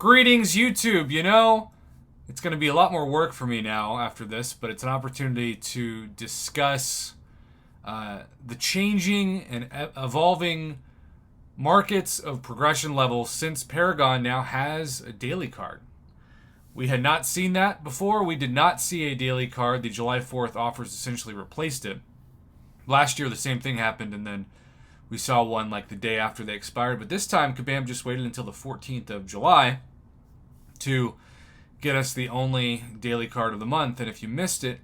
Greetings, YouTube. You know, it's going to be a lot more work for me now after this, but it's an opportunity to discuss the changing and evolving markets of progression levels since Paragon now has a daily card. We had not seen that before. We did not see a daily card. The July 4th offers essentially replaced it. Last year, the same thing happened, and then we saw one like the day after they expired. But this time, Kabam just waited until the 14th of July to get us the only daily card of the month. And if you missed it,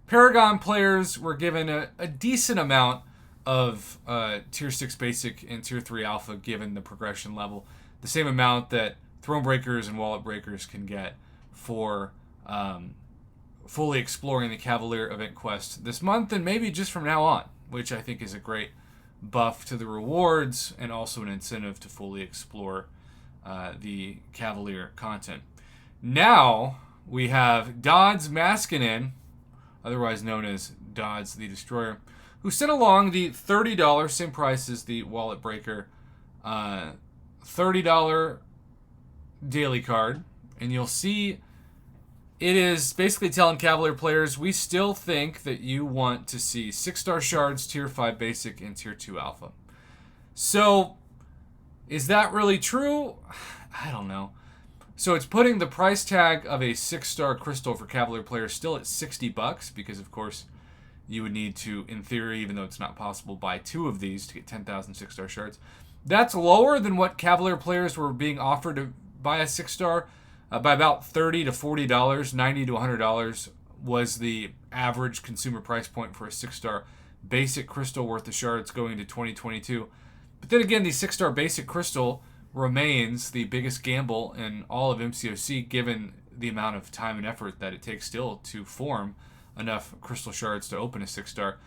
Paragon players were given a decent amount of Tier 6 Basic and Tier 3 Alpha given the progression level. The same amount that Thronebreakers and Wallet Breakers can get for fully exploring the Cavalier event quest this month and maybe just from now on, which I think is a great buff to the rewards and also an incentive to fully explore the Cavalier content. Now we have Dodds Maskinen, otherwise known as Dodds the Destroyer, who sent along the $30, same price as the Wallet Breaker, $30 daily card. And you'll see it is basically telling Cavalier players, we still think that you want to see 6-star shards, Tier 5 Basic, and Tier 2 Alpha. So, is that really true? I don't know. So it's putting the price tag of a 6-star crystal for Cavalier players still at $60 because, of course, you would need to, in theory, even though it's not possible, buy 2 of these to get 10,000 6-star shards. That's lower than what Cavalier players were being offered to buy a 6-star by about $30 to $40, $90 to $100 was the average consumer price point for a 6-star basic crystal worth of shards going into 2022. But then again, the 6-star basic crystal remains the biggest gamble in all of MCOC given the amount of time and effort that it takes still to form enough crystal shards to open a 6-star.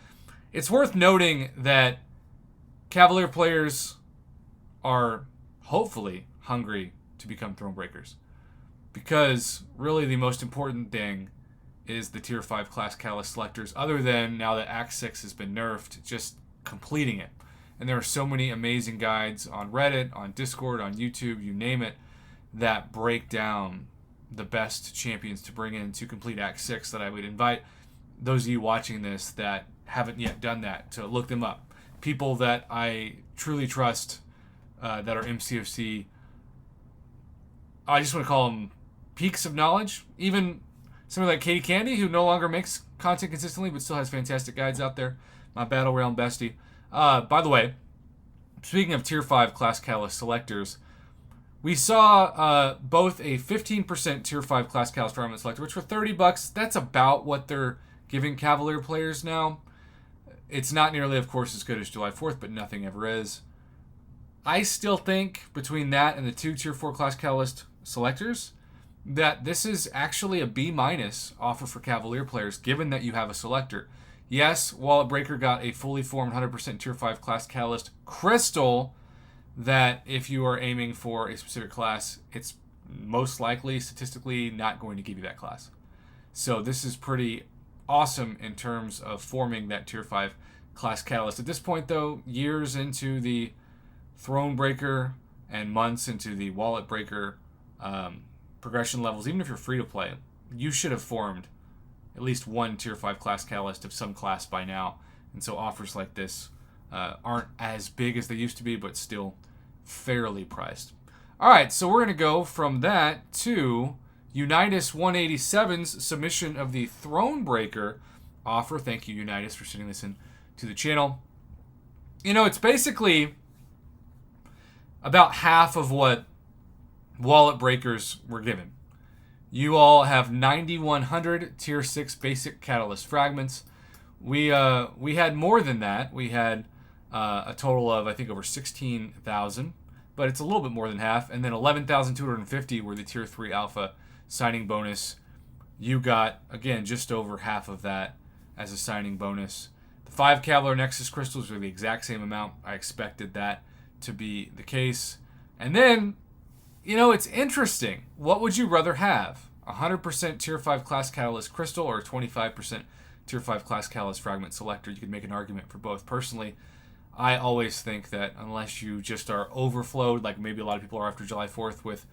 It's worth noting that Cavalier players are hopefully hungry to become Thronebreakers, because really the most important thing is the Tier 5 class Catalyst selectors, other than now that Act 6 has been nerfed, just completing it. And there are so many amazing guides on Reddit, on Discord, on YouTube, you name it, that break down the best champions to bring in to complete Act 6 that I would invite those of you watching this that haven't yet done that to look them up. People that I truly trust that are MCOC, I just want to call them peaks of knowledge. Even somebody like Katie Candy, who no longer makes content consistently but still has fantastic guides out there. My Battle Realm bestie. By the way, speaking of Tier 5 class Catalyst selectors, we saw both a 15% Tier 5 class Catalyst fragment selector, which for $30, that's about what they're giving Cavalier players now. It's not nearly, of course, as good as July 4th, but nothing ever is. I still think between that and the 2 Tier 4 class Catalyst selectors that this is actually a B- offer for Cavalier players, given that you have a selector. Yes, Wallet Breaker got a fully formed 100% Tier 5 class Catalyst crystal that if you are aiming for a specific class, it's most likely, statistically, not going to give you that class. So this is pretty awesome in terms of forming that Tier 5 class Catalyst. At this point, though, years into the Thronebreaker and months into the Wallet Breaker progression levels, even if you're free to play, you should have formed at least one Tier 5 class Catalyst of some class by now. And so offers like this aren't as big as they used to be, but still fairly priced. All right, so we're going to go from that to Unitas 187's submission of the Thronebreaker offer. Thank you, Unitas, for sending this in to the channel. You know, it's basically about half of what Wallet Breakers were given. You all have 9,100 Tier 6 basic Catalyst fragments. We had more than that. We had a total of, I think, over 16,000, but it's a little bit more than half. And then 11,250 were the Tier 3 Alpha signing bonus. You got, again, just over half of that as a signing bonus. The 5 Cavalier Nexus crystals were the exact same amount. I expected that to be the case. And then, you know, it's interesting. What would you rather have? 100% Tier 5 class Catalyst crystal or a 25% Tier 5 class Catalyst fragment selector? You could make an argument for both. Personally, I always think that unless you just are overflowed, like maybe a lot of people are after July 4th with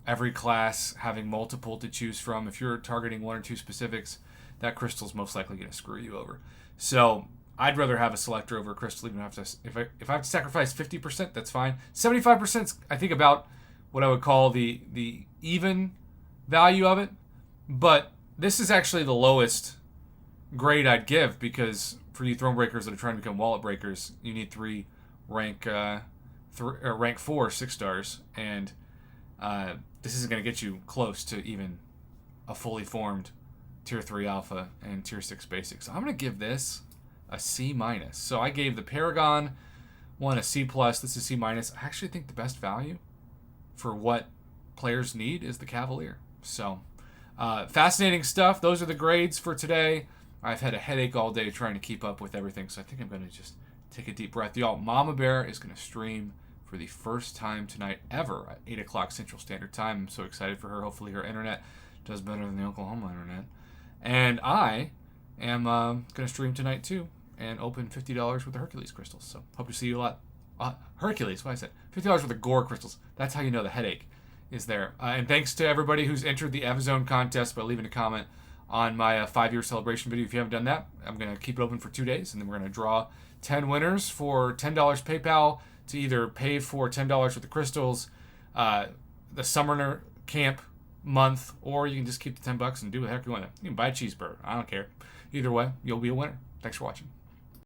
every class having multiple to choose from. If you're targeting one or two specifics, that crystal's most likely going to screw you over. So I'd rather have a selector over a crystal, even if I have to sacrifice 50%, that's fine. 75% is, I think, about what I would call the even value of it. But this is actually the lowest grade I'd give, because for you Thronebreakers that are trying to become wallet breakers, you need 3 rank 4 6 stars, and this isn't going to get you close to even a fully formed tier 3 alpha and tier 6 basic. So I'm going to give this a C-. So I gave the Paragon one a C+. This is C-. I actually think the best value for what players need is the Cavalier. So fascinating stuff. Those are the grades for today. I've had a headache all day trying to keep up with everything, so I think I'm going to just take a deep breath. Y'all, Mama Bear is going to stream for the first time tonight ever at 8 o'clock Central Standard Time. I'm so excited for her. Hopefully her internet does better than the Oklahoma internet. And I am going to stream tonight too and open $50 worth of Hercules crystals. So hope to see you a lot. Hercules, what I said. $50 worth of Gore crystals. That's how you know the headache is there. And thanks to everybody who's entered the Evizone contest by leaving a comment on my 5-year celebration video. If you haven't done that, I'm going to keep it open for 2 days, and then we're going to draw 10 winners for $10 PayPal to either pay for $10 worth of crystals, the Summoner Camp month, or you can just keep the $10 and do what the heck you want. You can buy a cheeseburger. I don't care. Either way, you'll be a winner. Thanks for watching.